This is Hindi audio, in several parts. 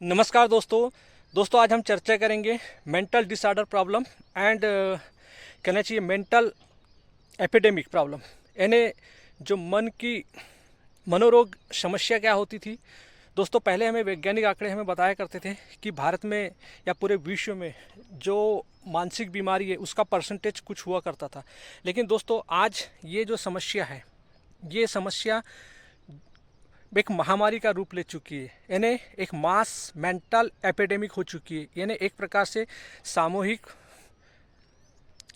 नमस्कार दोस्तों आज हम चर्चा करेंगे मेंटल डिसऑर्डर प्रॉब्लम एंड कहना चाहिए मेंटल एपिडेमिक प्रॉब्लम, यानी जो मन की मनोरोग समस्या क्या होती थी। दोस्तों पहले हमें वैज्ञानिक आंकड़े हमें बताया करते थे कि भारत में या पूरे विश्व में जो मानसिक बीमारी है उसका परसेंटेज कुछ हुआ करता था। लेकिन दोस्तों आज ये जो समस्या है, ये समस्या एक महामारी का रूप ले चुकी है, यानी एक मास मेंटल एपिडेमिक हो चुकी है, यानी एक प्रकार से सामूहिक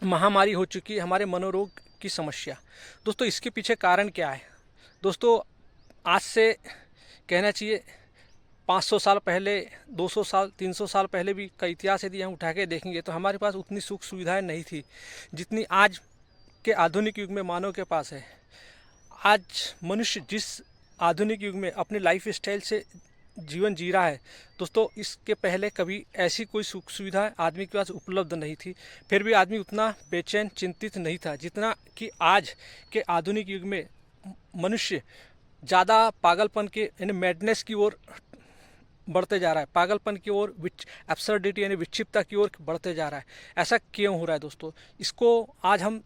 महामारी हो चुकी है हमारे मनोरोग की समस्या। दोस्तों इसके पीछे कारण क्या है? दोस्तों आज से कहना चाहिए 500 साल पहले, 200 साल, 300 साल पहले भी का इतिहास यदि हम उठा के देखेंगे तो हमारे पास उतनी सुख सुविधाएं नहीं थी जितनी आज के आधुनिक युग में मानव के पास है। आज मनुष्य जिस आधुनिक युग में अपने लाइफ स्टाइल से जीवन जी रहा है, दोस्तों इसके पहले कभी ऐसी कोई सुख सुविधा आदमी के पास उपलब्ध नहीं थी। फिर भी आदमी उतना बेचैन चिंतित नहीं था जितना कि आज के आधुनिक युग में मनुष्य ज़्यादा पागलपन के यानी मैडनेस की ओर बढ़ते जा रहा है, पागलपन की ओर, एब्सर्डिटी यानी विक्षिप्तता की ओर बढ़ते जा रहा है। ऐसा क्यों हो रहा है दोस्तों? इसको आज हम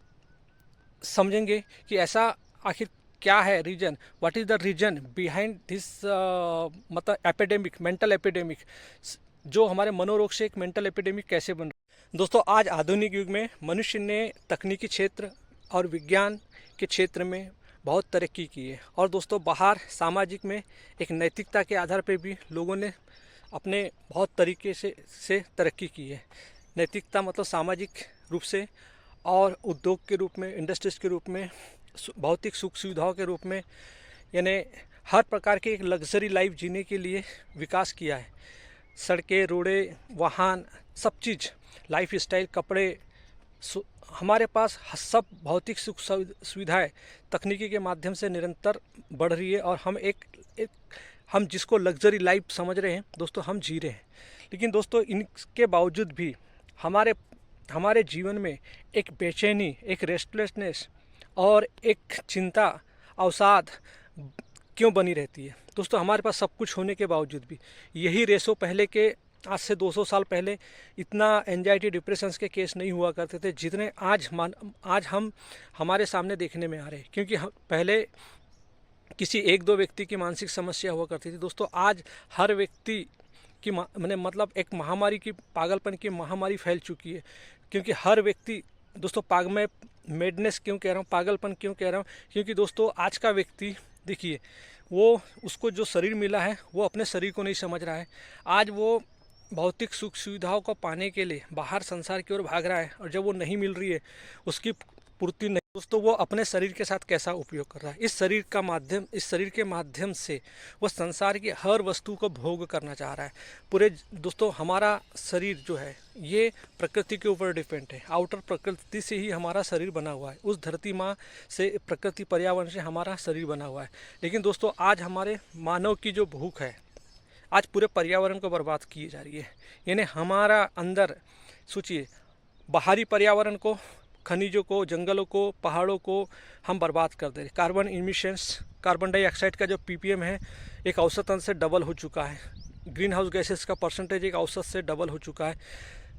समझेंगे कि ऐसा आखिर क्या है reason, what is the reason behind this मतलब एपिडेमिक, मेंटल एपिडेमिक, जो हमारे मनोरोग से एक मेंटल एपिडेमिक कैसे बन रहा है। दोस्तों आज आधुनिक युग में मनुष्य ने तकनीकी क्षेत्र और विज्ञान के क्षेत्र में बहुत तरक्की की है, और दोस्तों बाहर सामाजिक में एक नैतिकता के आधार पर भी लोगों ने अपने बहुत तरीके से तरक्की की है। नैतिकता मतलब सामाजिक रूप से, और उद्योग के रूप में, इंडस्ट्रीज के रूप में, भौतिक सुख सुविधाओं के रूप में, यानी हर प्रकार के एक लग्जरी लाइफ जीने के लिए विकास किया है। सड़कें, रोडें, वाहन, सब चीज़, लाइफ स्टाइल, कपड़े, हमारे पास सब भौतिक सुख सुविधाएं तकनीकी के माध्यम से निरंतर बढ़ रही है, और हम जिसको लग्जरी लाइफ समझ रहे हैं दोस्तों, हम जी रहे हैं। लेकिन दोस्तों इनके बावजूद भी हमारे जीवन में एक बेचैनी, एक रेस्टलेसनेस और एक चिंता, अवसाद क्यों बनी रहती है? दोस्तों हमारे पास सब कुछ होने के बावजूद भी यही रेशो पहले के, आज से 200 साल पहले इतना एंजाइटी डिप्रेशंस के केस नहीं हुआ करते थे जितने आज हम हमारे सामने देखने में आ रहे हैं। क्योंकि पहले किसी एक दो व्यक्ति की मानसिक समस्या हुआ करती थी, दोस्तों आज हर व्यक्ति की मतलब एक महामारी की, पागलपन की महामारी फैल चुकी है। क्योंकि हर व्यक्ति, दोस्तों मैं मेडनेस क्यों कह रहा हूँ, पागलपन क्यों कह रहा हूँ? क्योंकि दोस्तों आज का व्यक्ति देखिए, वो उसको जो शरीर मिला है वो अपने शरीर को नहीं समझ रहा है। आज वो भौतिक सुख सुविधाओं को पाने के लिए बाहर संसार की ओर भाग रहा है, और जब वो नहीं मिल रही है, उसकी पूर्ति नहीं, दोस्तों वो अपने शरीर के साथ कैसा उपयोग कर रहा है? इस शरीर के माध्यम से वो संसार की हर वस्तु को भोग करना चाह रहा है। पूरे दोस्तों हमारा शरीर जो है ये प्रकृति के ऊपर डिपेंड है। आउटर प्रकृति से ही हमारा शरीर बना हुआ है, उस धरती माँ से, प्रकृति पर्यावरण से हमारा शरीर बना हुआ है। लेकिन दोस्तों आज हमारे मानव की जो भूख है आज पूरे पर्यावरण को बर्बाद की जा रही है। यानी हमारा अंदर सोचिए, बाहरी पर्यावरण को, खनिजों को, जंगलों को, पहाड़ों को हम बर्बाद कर दे रहे। कार्बन इमिशंस, कार्बन डाइऑक्साइड का जो पीपीएम है एक औसतन से डबल हो चुका है। ग्रीन हाउस गैसेस का परसेंटेज एक औसत से डबल हो चुका है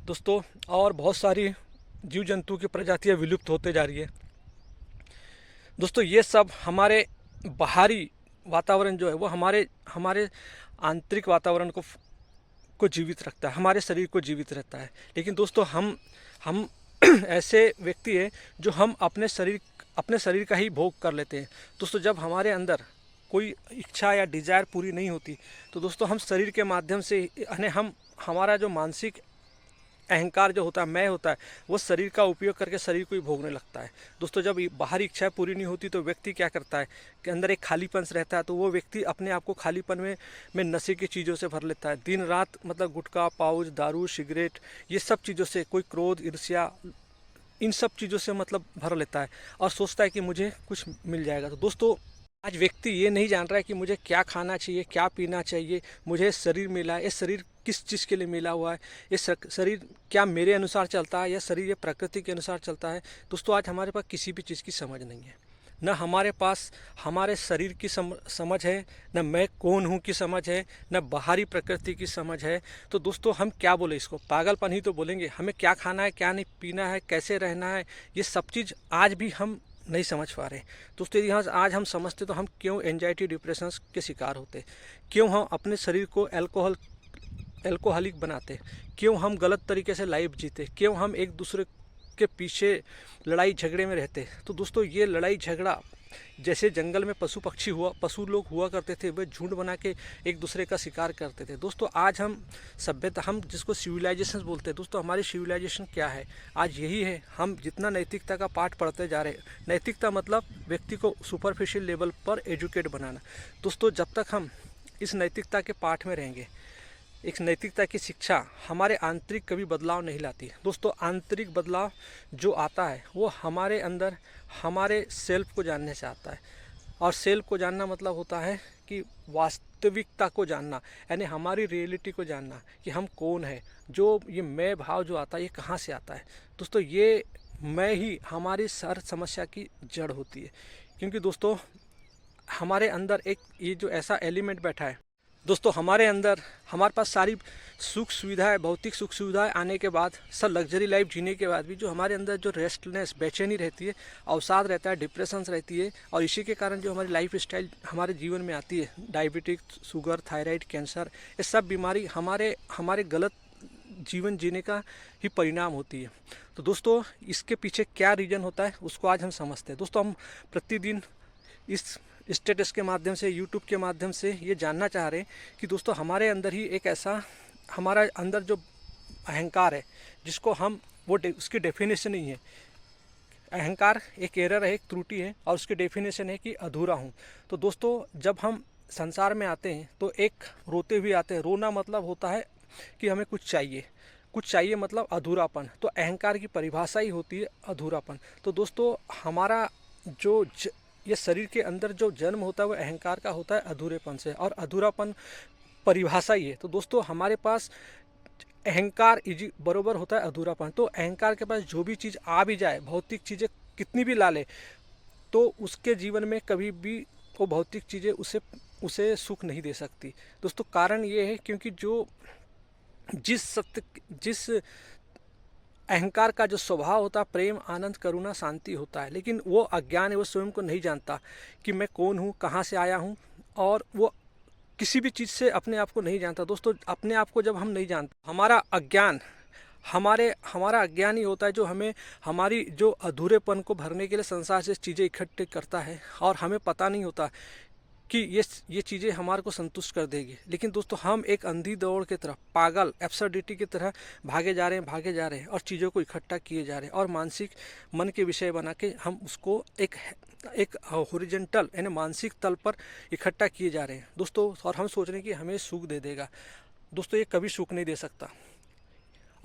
दोस्तों, और बहुत सारी जीव जंतु की प्रजातियां विलुप्त होते जा रही है। दोस्तों ये सब हमारे बाहरी वातावरण जो है वो हमारे आंतरिक वातावरण को जीवित रखता है, हमारे शरीर को जीवित रखता है। लेकिन दोस्तों हम ऐसे व्यक्ति हैं जो हम अपने शरीर का ही भोग कर लेते हैं। दोस्तों जब हमारे अंदर कोई इच्छा या डिज़ायर पूरी नहीं होती तो दोस्तों हम शरीर के माध्यम से, यानी हमारा जो मानसिक अहंकार जो होता है, मैं होता है, वो शरीर का उपयोग करके शरीर को ही भोगने लगता है। दोस्तों जब बाहरी इच्छाएं पूरी नहीं होती तो व्यक्ति क्या करता है कि अंदर एक खालीपन रहता है, तो वो व्यक्ति अपने आप को खालीपन में नशे की चीज़ों से भर लेता है। दिन रात मतलब गुटखा, पाउच, दारू, सिगरेट, ये सब चीज़ों से, कोई क्रोध, ईर्ष्या, इन सब चीज़ों से मतलब भर लेता है और सोचता है कि मुझे कुछ मिल जाएगा। तो दोस्तों आज व्यक्ति ये नहीं जान रहा है कि मुझे क्या खाना चाहिए, क्या पीना चाहिए, मुझे शरीर मिला है, ये शरीर किस चीज़ के लिए मिला हुआ है, ये शरीर क्या मेरे अनुसार चलता है या शरीर ये प्रकृति के अनुसार चलता है। दोस्तों आज हमारे पास किसी भी चीज़ की समझ नहीं है। न हमारे पास हमारे शरीर की समझ है, न मैं कौन हूँ की समझ है, न बाहरी प्रकृति की समझ है। तो दोस्तों हम क्या बोले, इसको पागलपन ही तो बोलेंगे। हमें क्या खाना है, क्या नहीं पीना है, कैसे रहना है, ये सब चीज़ आज भी हम नहीं समझ पा रहे। दोस्तों यदि आज हम समझते तो हम क्यों एंजाइटी डिप्रेशन के शिकार होते, क्यों हम अपने शरीर को एल्कोहलिक बनाते, क्यों हम गलत तरीके से लाइफ जीते, क्यों हम एक दूसरे के पीछे लड़ाई झगड़े में रहते। तो दोस्तों ये लड़ाई झगड़ा, जैसे जंगल में पशु लोग हुआ करते थे, वे झुंड बना के एक दूसरे का शिकार करते थे। दोस्तों आज हम सभ्यता, हम जिसको सिविलाइजेशन बोलते हैं, दोस्तों हमारी सिविलाइजेशन क्या है, आज यही है। हम जितना नैतिकता का पाठ पढ़ते जा रहे हैं, नैतिकता मतलब व्यक्ति को सुपरफिशियल लेवल पर एजुकेट बनाना। दोस्तों जब तक हम इस नैतिकता के पाठ में रहेंगे, एक नैतिकता की शिक्षा हमारे आंतरिक कभी बदलाव नहीं लाती। दोस्तों आंतरिक बदलाव जो आता है वो हमारे अंदर हमारे सेल्फ को जानने से आता है। और सेल्फ को जानना मतलब होता है कि वास्तविकता को जानना, यानी हमारी रियलिटी को जानना कि हम कौन है। जो ये मैं भाव जो आता है ये कहाँ से आता है। दोस्तों ये मैं ही हमारी हर समस्या की जड़ होती है। क्योंकि दोस्तों हमारे अंदर एक ये जो ऐसा एलिमेंट बैठा है, दोस्तों हमारे अंदर हमारे पास सारी सुख सुविधाएं, भौतिक सुख सुविधाएं आने के बाद, सब लग्जरी लाइफ जीने के बाद भी जो हमारे अंदर जो रेस्टलेस, बेचैनी रहती है, अवसाद रहता है, डिप्रेशंस रहती है, और इसी के कारण जो हमारी लाइफ स्टाइल हमारे जीवन में आती है, डायबिटिक, शुगर, थायराइड, कैंसर, ये सब बीमारी हमारे गलत जीवन जीने का ही परिणाम होती है। तो दोस्तों इसके पीछे क्या रीज़न होता है उसको आज हम समझते हैं। दोस्तों हम प्रतिदिन इस स्टेटस के माध्यम से, यूट्यूब के माध्यम से ये जानना चाह रहे हैं कि दोस्तों हमारे अंदर ही एक ऐसा, हमारा अंदर जो अहंकार है, जिसको हम उसकी डेफिनेशन ही है, अहंकार एक एरर है, एक त्रुटि है, और उसकी डेफिनेशन है कि अधूरा हूँ। तो दोस्तों जब हम संसार में आते हैं तो एक रोते हुए आते हैं। रोना मतलब होता है कि हमें कुछ चाहिए मतलब अधूरापन। तो अहंकार की परिभाषा ही होती है अधूरापन। तो दोस्तों हमारा जो ये शरीर के अंदर जो जन्म होता है वो अहंकार का होता है अधूरेपन से, और अधूरापन परिभाषा ही है। तो दोस्तों हमारे पास अहंकार इजी बरोबर होता है अधूरापन। तो अहंकार के पास जो भी चीज़ आ भी जाए, भौतिक चीज़ें कितनी भी ला ले, तो उसके जीवन में कभी भी वो भौतिक चीज़ें उसे सुख नहीं दे सकती। दोस्तों कारण ये है क्योंकि जो जिस अहंकार का जो स्वभाव होता है प्रेम, आनंद, करुणा, शांति होता है, लेकिन वो अज्ञान है, वो स्वयं को नहीं जानता कि मैं कौन हूँ, कहाँ से आया हूँ, और वो किसी भी चीज़ से अपने आप को नहीं जानता। दोस्तों अपने आप को जब हम नहीं जानते, हमारा अज्ञान ही होता है जो हमें हमारी जो अधूरेपन को भरने के लिए संसार से चीज़ें इकट्ठे करता है, और हमें पता नहीं होता कि ये चीज़ें हमारे को संतुष्ट कर देगी। लेकिन दोस्तों हम एक अंधी दौड़ की तरह, पागल एब्सर्डिटी की तरह भागे जा रहे हैं और चीज़ों को इकट्ठा किए जा रहे हैं, और मानसिक मन के विषय बना के हम उसको एक हॉरिजॉन्टल यानी मानसिक तल पर इकट्ठा किए जा रहे हैं दोस्तों। और हम सोच रहे हैं कि हमें सुख दे देगा। दोस्तों ये कभी सुख नहीं दे सकता।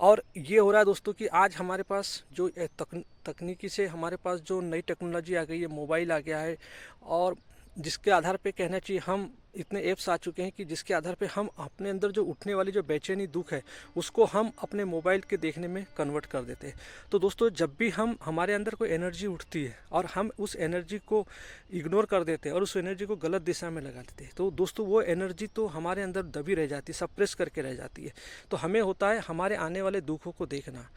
और ये हो रहा है दोस्तों कि आज हमारे पास जो तकनीकी से हमारे पास जो नई टेक्नोलॉजी आ गई है, मोबाइल आ गया है, और जिसके आधार पे कहना चाहिए हम इतने ऐप्स आ चुके हैं कि जिसके आधार पे हम अपने अंदर जो उठने वाली जो बेचैनी, दुख है, उसको हम अपने मोबाइल के देखने में कन्वर्ट कर देते हैं। तो दोस्तों जब भी हमारे अंदर कोई एनर्जी उठती है और हम उस एनर्जी को इग्नोर कर देते हैं और उस एनर्जी को गलत दिशा में लगा देते हैं, तो दोस्तों वो एनर्जी तो हमारे अंदर दबी रह जाती है, सप्रेस करके रह जाती है। तो हमें होता है हमारे आने वाले दुखों को देखना।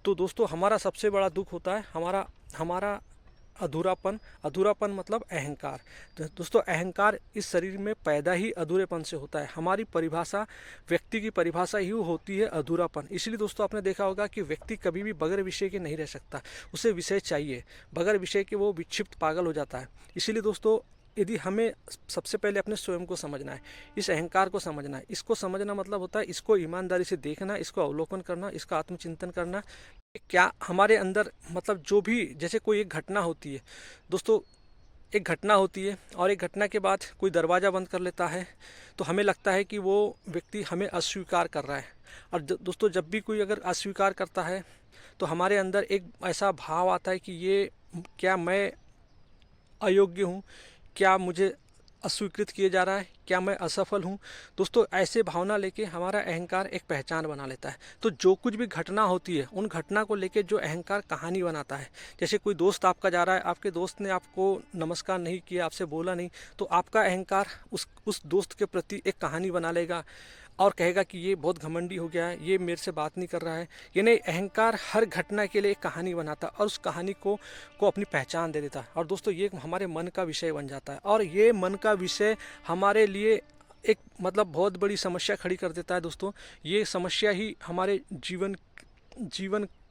तो दोस्तों हमारा सबसे बड़ा दुख होता है हमारा अधूरापन मतलब अहंकार। तो दोस्तों अहंकार इस शरीर में पैदा ही अधूरेपन से होता है। हमारी परिभाषा, व्यक्ति की परिभाषा ही होती है अधूरापन। इसलिए दोस्तों आपने देखा होगा कि व्यक्ति कभी भी बगैर विषय के नहीं रह सकता, उसे विषय चाहिए, बगैर विषय के वो विक्षिप्त पागल हो जाता है। इसीलिए दोस्तों यदि हमें सबसे पहले अपने स्वयं को समझना है, इस अहंकार को समझना है, इसको समझना मतलब होता है इसको ईमानदारी से देखना, इसको अवलोकन करना, इसका आत्मचिंतन करना। क्या हमारे अंदर मतलब जो भी, जैसे कोई एक घटना होती है दोस्तों, एक घटना होती है और एक घटना के बाद कोई दरवाज़ा बंद कर लेता है, तो हमें लगता है कि वो व्यक्ति हमें अस्वीकार कर रहा है। और दोस्तों जब भी कोई अगर अस्वीकार करता है तो हमारे अंदर एक ऐसा भाव आता है कि ये क्या मैं अयोग्य हूँ, क्या मुझे अस्वीकृत किए जा रहा है, क्या मैं असफल हूँ। दोस्तों ऐसे भावना लेके हमारा अहंकार एक पहचान बना लेता है। तो जो कुछ भी घटना होती है उन घटना को लेके जो अहंकार कहानी बनाता है, जैसे कोई दोस्त आपका जा रहा है, आपके दोस्त ने आपको नमस्कार नहीं किया, आपसे बोला नहीं, तो आपका अहंकार उस दोस्त के प्रति एक कहानी बना लेगा और कहेगा कि ये बहुत घमंडी हो गया है, ये मेरे से बात नहीं कर रहा है। यानी अहंकार हर घटना के लिए एक कहानी बनाता है और उस कहानी को अपनी पहचान दे देता है। और दोस्तों ये हमारे मन का विषय बन जाता है और ये मन का विषय हमारे लिए एक मतलब बहुत बड़ी समस्या खड़ी कर देता है। दोस्तों ये समस्या ही हमारे जीवन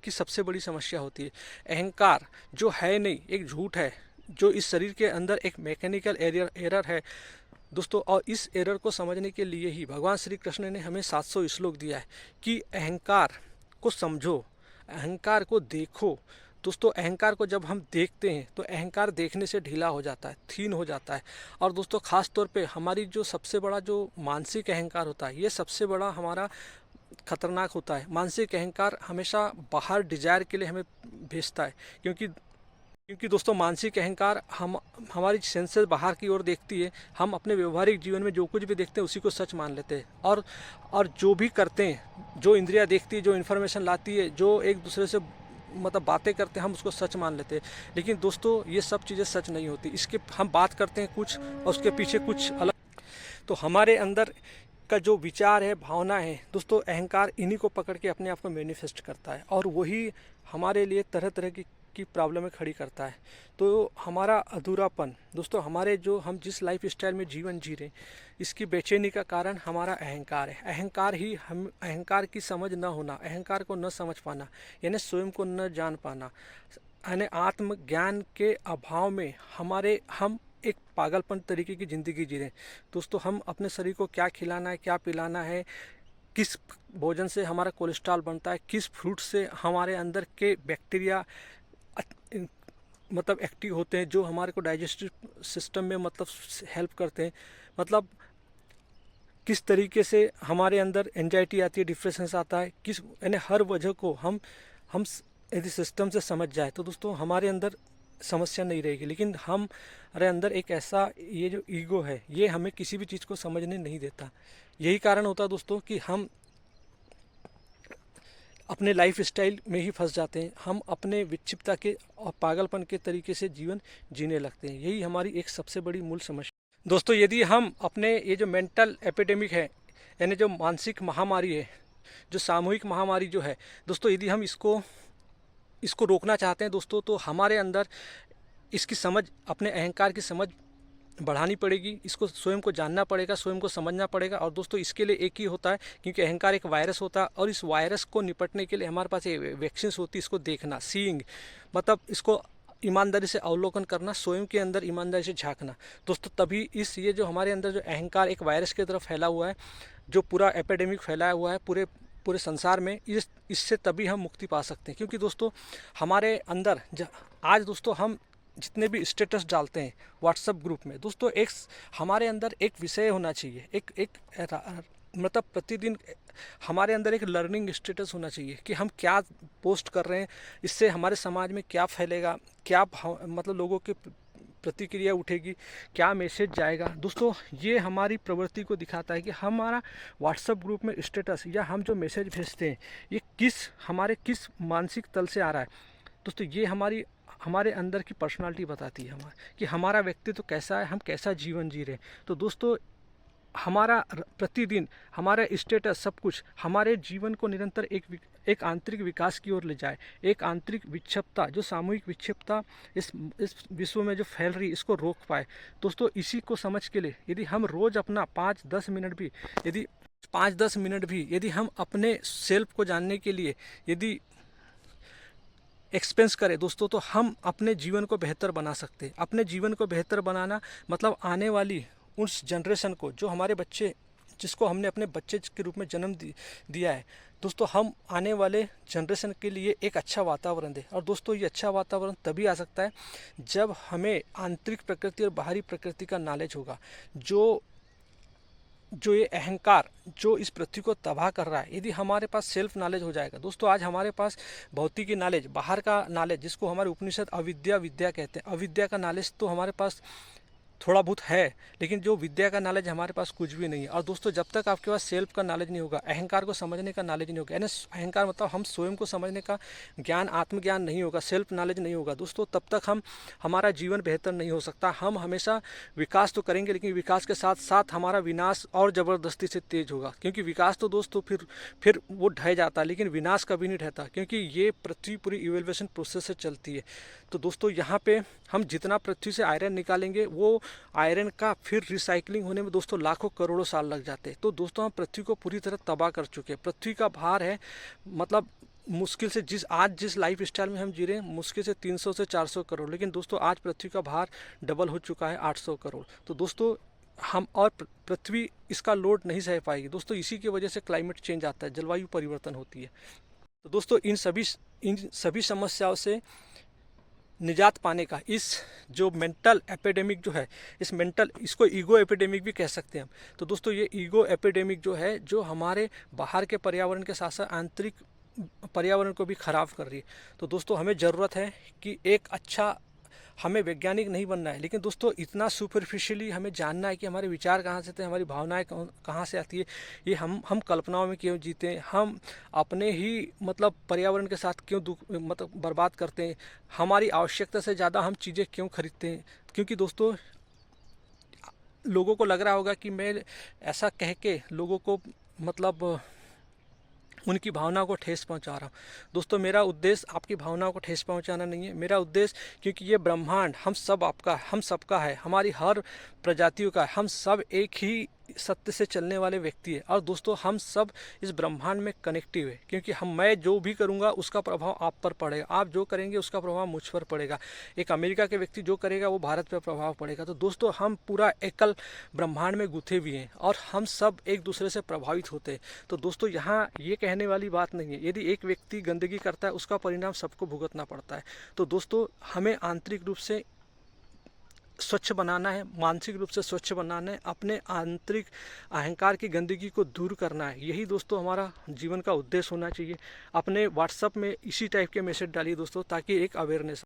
की सबसे बड़ी समस्या होती है। अहंकार जो है नहीं, एक झूठ है, जो इस शरीर के अंदर एक मैकेनिकल एरर है दोस्तों। और इस एरर को समझने के लिए ही भगवान श्री कृष्ण ने हमें 700 श्लोक दिया है कि अहंकार को समझो, अहंकार को देखो। दोस्तों अहंकार को जब हम देखते हैं तो अहंकार देखने से ढीला हो जाता है, क्षीण हो जाता है। और दोस्तों खास तौर पे हमारी जो सबसे बड़ा जो मानसिक अहंकार होता है, ये सबसे बड़ा हमारा खतरनाक होता है। मानसिक अहंकार हमेशा बाहर डिजायर के लिए हमें भेजता है, क्योंकि दोस्तों मानसिक अहंकार हमारी सेंसेस बाहर की ओर देखती है। हम अपने व्यवहारिक जीवन में जो कुछ भी देखते हैं उसी को सच मान लेते हैं और जो भी करते हैं, जो इंद्रियां देखती है, जो इन्फॉर्मेशन लाती है, जो एक दूसरे से मतलब बातें करते हैं, हम उसको सच मान लेते हैं। लेकिन दोस्तों ये सब चीज़ें सच नहीं होती। इसके हम बात करते हैं कुछ और उसके पीछे कुछ अलग। तो हमारे अंदर का जो विचार है, भावना है दोस्तों, अहंकार इन्हीं को पकड़ के अपने आप को मैनिफेस्ट करता है और वही हमारे लिए तरह तरह की प्रॉब्लमें खड़ी करता है। तो हमारा अधूरापन दोस्तों, हमारे जो हम जिस लाइफ स्टाइल में जीवन जी रहे, इसकी बेचैनी का कारण हमारा अहंकार है। अहंकार ही हम अहंकार की समझ न होना, अहंकार को न समझ पाना, यानी स्वयं को न जान पाना, यानी आत्मज्ञान के अभाव में हम एक पागलपन तरीके की ज़िंदगी जी रहे हैं। दोस्तों हम अपने शरीर को क्या खिलाना है, क्या पिलाना है, किस भोजन से हमारा कोलेस्ट्रॉल बनता है, किस फ्रूट से हमारे अंदर के बैक्टीरिया मतलब एक्टिव होते हैं, जो हमारे को डाइजेस्टिव सिस्टम में मतलब हेल्प करते हैं, मतलब किस तरीके से हमारे अंदर एंजाइटी आती है, डिप्रेशन आता है, किस यानी हर वजह को हम यदि सिस्टम से समझ जाए तो दोस्तों हमारे अंदर समस्या नहीं रहेगी। लेकिन हमारे अंदर एक ऐसा ये जो ईगो है, ये हमें किसी भी चीज़ को समझने नहीं देता। यही कारण होता है दोस्तों कि हम अपने लाइफ स्टाइल में ही फंस जाते हैं, हम अपने विक्षिप्तता के और पागलपन के तरीके से जीवन जीने लगते हैं। यही हमारी एक सबसे बड़ी मूल समस्या। दोस्तों यदि हम अपने ये जो मेंटल एपिडेमिक है, यानी जो मानसिक महामारी है, जो सामूहिक महामारी जो है दोस्तों, यदि हम इसको रोकना चाहते हैं दोस्तों, तो हमारे अंदर इसकी समझ, अपने अहंकार की समझ बढ़ानी पड़ेगी। इसको स्वयं को जानना पड़ेगा, स्वयं को समझना पड़ेगा। और दोस्तों इसके लिए एक ही होता है, क्योंकि अहंकार एक वायरस होता है और इस वायरस को निपटने के लिए हमारे पास ये वैक्सीन होती है। इसको देखना, सीइंग, मतलब इसको ईमानदारी से अवलोकन करना, स्वयं के अंदर ईमानदारी से झांकना दोस्तों। तभी ये जो हमारे अंदर जो अहंकार एक वायरस की तरफ फैला हुआ है, जो पूरा एपिडेमिक फैलाया हुआ है पूरे संसार में, इससे तभी हम मुक्ति पा सकते हैं। क्योंकि दोस्तों हमारे अंदर आज दोस्तों हम जितने भी स्टेटस डालते हैं व्हाट्सएप ग्रुप में दोस्तों, हमारे अंदर एक विषय होना चाहिए, एक मतलब प्रतिदिन हमारे अंदर एक लर्निंग स्टेटस होना चाहिए कि हम क्या पोस्ट कर रहे हैं, इससे हमारे समाज में क्या फैलेगा, क्या मतलब लोगों के प्रतिक्रिया उठेगी, क्या मैसेज जाएगा। दोस्तों ये हमारी प्रवृत्ति को दिखाता है कि हमारा व्हाट्सएप ग्रुप में स्टेटस या हम जो मैसेज भेजते हैं ये किस मानसिक तल से आ रहा है। दोस्तों ये हमारे अंदर की पर्सनालिटी बताती है कि हमारा व्यक्तित्व कैसा है, हम कैसा जीवन जी रहे हैं। तो दोस्तों हमारा प्रतिदिन हमारा स्टेटस सब कुछ हमारे जीवन को निरंतर एक आंतरिक विकास की ओर ले जाए। एक आंतरिक विक्षिप्तता, जो सामूहिक विक्षिप्तता इस विश्व में जो फैल रही है, इसको रोक पाए। दोस्तों इसी को समझ के लिए यदि हम रोज़ अपना 5-10 मिनट भी यदि हम अपने सेल्फ को जानने के लिए यदि एक्सपेंस करें दोस्तों, तो हम अपने जीवन को बेहतर बना सकते हैं। अपने जीवन को बेहतर बनाना मतलब आने वाली उस जनरेशन को, जो हमारे बच्चे, जिसको हमने अपने बच्चे के रूप में जन्म दिया है दोस्तों, हम आने वाले जनरेशन के लिए एक अच्छा वातावरण दें। और दोस्तों ये अच्छा वातावरण तभी आ सकता है जब हमें आंतरिक प्रकृति और बाहरी प्रकृति का नॉलेज होगा। जो ये अहंकार जो इस पृथ्वी को तबाह कर रहा है, यदि हमारे पास सेल्फ नॉलेज हो जाएगा दोस्तों, आज हमारे पास भौतिकी नॉलेज, बाहर का नॉलेज, जिसको हमारे उपनिषद अविद्या विद्या कहते हैं, अविद्या का नॉलेज तो हमारे पास थोड़ा बहुत है, लेकिन जो विद्या का नॉलेज हमारे पास कुछ भी नहीं है। और दोस्तों जब तक आपके पास सेल्फ का नॉलेज नहीं होगा, अहंकार को समझने का नॉलेज नहीं होगा, यानी अहंकार मतलब हम स्वयं को समझने का ज्ञान, आत्मज्ञान नहीं होगा, सेल्फ नॉलेज नहीं होगा दोस्तों, तब तक हमारा जीवन बेहतर नहीं हो सकता। हम हमेशा विकास तो करेंगे, लेकिन विकास के साथ साथ हमारा विनाश और ज़बरदस्ती से तेज होगा। क्योंकि विकास तो दोस्तों फिर वो ढह जाता है, लेकिन विनाश कभी नहीं ढहता, क्योंकि ये पृथ्वी पूरी इवोल्यूशन प्रोसेस से चलती है। तो दोस्तों यहाँ पे हम जितना पृथ्वी से आयरन निकालेंगे, वो आयरन का फिर रिसाइकलिंग होने में दोस्तों लाखों करोड़ों साल लग जाते हैं। तो दोस्तों हम पृथ्वी को पूरी तरह तबाह कर चुके हैं। पृथ्वी का भार है, मतलब मुश्किल से जिस लाइफ स्टाइल में हम जी रहे हैं, मुश्किल से 300 से 400 करोड़, लेकिन दोस्तों आज पृथ्वी का भार डबल हो चुका है, 800 करोड़। तो दोस्तों हम और पृथ्वी इसका लोड नहीं सह पाएगी दोस्तों। इसी की वजह से क्लाइमेट चेंज आता है, जलवायु परिवर्तन होती है। तो दोस्तों इन सभी समस्याओं से निजात पाने का, इस जो मेंटल एपिडेमिक जो है, इसको ईगो एपिडेमिक भी कह सकते हैं हम। तो दोस्तों ये ईगो एपिडेमिक जो है, जो हमारे बाहर के पर्यावरण के साथ साथ आंतरिक पर्यावरण को भी ख़राब कर रही है। तो दोस्तों हमें ज़रूरत है कि एक अच्छा, हमें वैज्ञानिक नहीं बनना है, लेकिन दोस्तों इतना सुपरफिशियली हमें जानना है कि हमारे विचार कहाँ से थे, हमारी भावनाएं कहाँ से आती है। ये हम कल्पनाओं में क्यों जीते हैं, हम अपने ही मतलब पर्यावरण के साथ क्यों मतलब बर्बाद करते हैं, हमारी आवश्यकता से ज़्यादा हम चीज़ें क्यों खरीदते हैं। क्योंकि दोस्तों लोगों को लग रहा होगा कि मैं ऐसा कह के लोगों को मतलब उनकी भावनाओं को ठेस पहुंचा रहा हूँ। दोस्तों मेरा उद्देश्य आपकी भावनाओं को ठेस पहुंचाना नहीं है। मेरा उद्देश्य, क्योंकि ये ब्रह्मांड हम सबका है, हमारी हर प्रजातियों का, हम सब एक ही सत्य से चलने वाले व्यक्ति है। और दोस्तों हम सब इस ब्रह्मांड में कनेक्टिव है, क्योंकि मैं जो भी करूँगा उसका प्रभाव आप पर पड़ेगा, आप जो करेंगे उसका प्रभाव मुझ पर पड़ेगा, एक अमेरिका के व्यक्ति जो करेगा वो भारत पर प्रभाव पड़ेगा। तो दोस्तों हम पूरा एकल ब्रह्मांड में गुथे हुए हैं और हम सब एक दूसरे से प्रभावित होते हैं। तो दोस्तों यहाँ ये कहने वाली बात नहीं है, यदि एक व्यक्ति गंदगी करता है उसका परिणाम सबको भुगतना पड़ता है। तो दोस्तों हमें आंतरिक रूप से स्वच्छ बनाना है, मानसिक रूप से स्वच्छ बनाना है, अपने आंतरिक अहंकार की गंदगी को दूर करना है। यही दोस्तों हमारा जीवन का उद्देश्य होना चाहिए। अपने व्हाट्सएप में इसी टाइप के मैसेज डालिए दोस्तों, ताकि एक अवेयरनेस